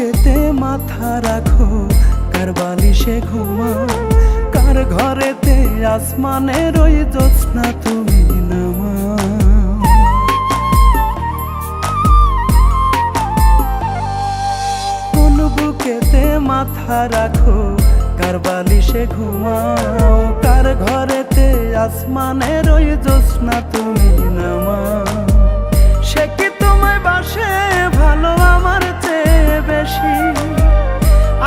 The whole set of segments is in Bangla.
বুকেতে মাথা রাখো, কার বালিশে ঘুমাও, কার ঘরেতে আসমানের ওই জ্যোৎস্না তুমি নামাও। কোন বুকেতে মাথা রাখো, কার বালিশে ঘুমাও, কার ঘরেতে আসমানের ওই জ্যোৎস্না তুমি নামাও। সে কি তোমায় বাসে ভালো আমার চেয়ে বেশি,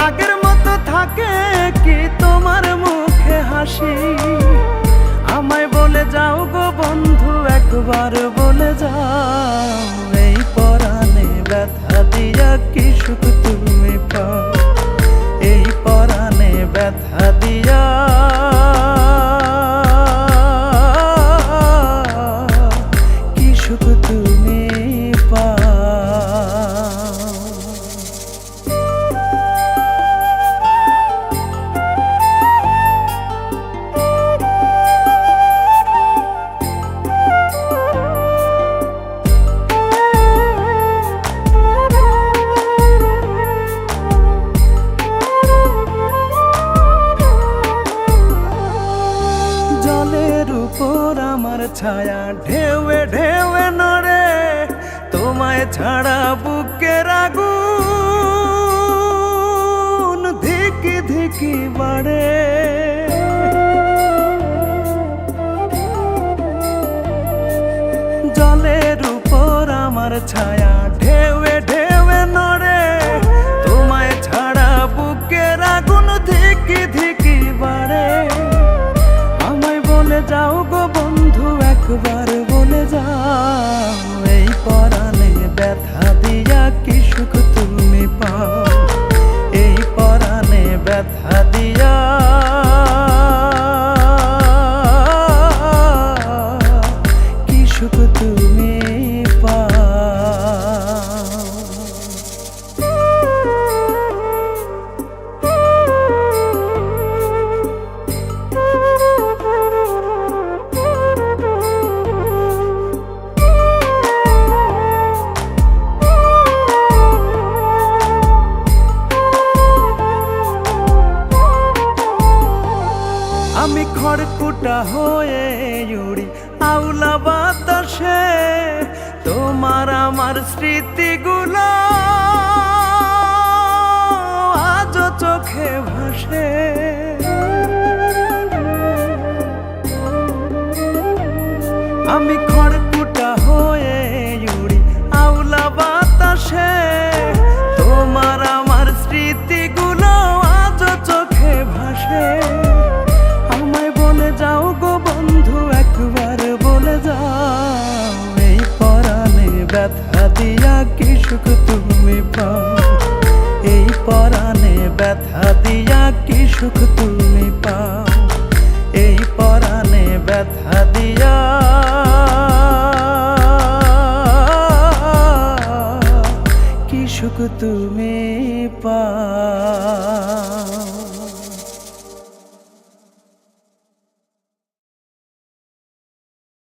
আগের মতো থাকে কি তোমার মুখে হাসি? আমায় বলে যাও গো বন্ধু, একবার বলে যাও, এই পরাণে ব্যথা দিয়া কি সুখ তুমি পাও, এই পরাণে ব্যথা দিয়া কি সুখ তুমি পাও। জলের উপর আমার ছায়া ঢেউয়ে ঢেউয়ে নড়ে, তোমায় ছাড়া বুকের আগুন ধিকি ধিকি বাড়ে। জলের উপর আমার ছায়া ঢেউয়ে ঢেউয়ে নড়ে, তোমায় ছাড়া বুকের আগুন ধিকি ধিকি বাড়ে। বলে যাও গো বন্ধু, একবার বলে যাও, এই পরাণে ব্যথা দিয়া কি সুখ তুমি পাও, এই পরাণে ব্যথা দিয়া কি সুখ তুমি পাও। আমি খড়কুটা হয়ে উড়ি আউলা বাতাসে, তোমার আমার স্মৃতিগুলো আজও চোখে ভাসে। আমি খড়কুটা হয়ে উড়ি আউলা বাতাসে, তোমার আমার স্মৃতিগুলো আজও চোখে ভাসে। যাও গো বন্ধু, একবার বলে যাও, এই পরাণে ব্যথা দিয়া কি সুখ তুমি পাও, এই পরাণে ব্যথা দিয়া কি সুখ তুমি পাও, এই পরাণে ব্যথা দিয়া কি সুখ তুমি পাও।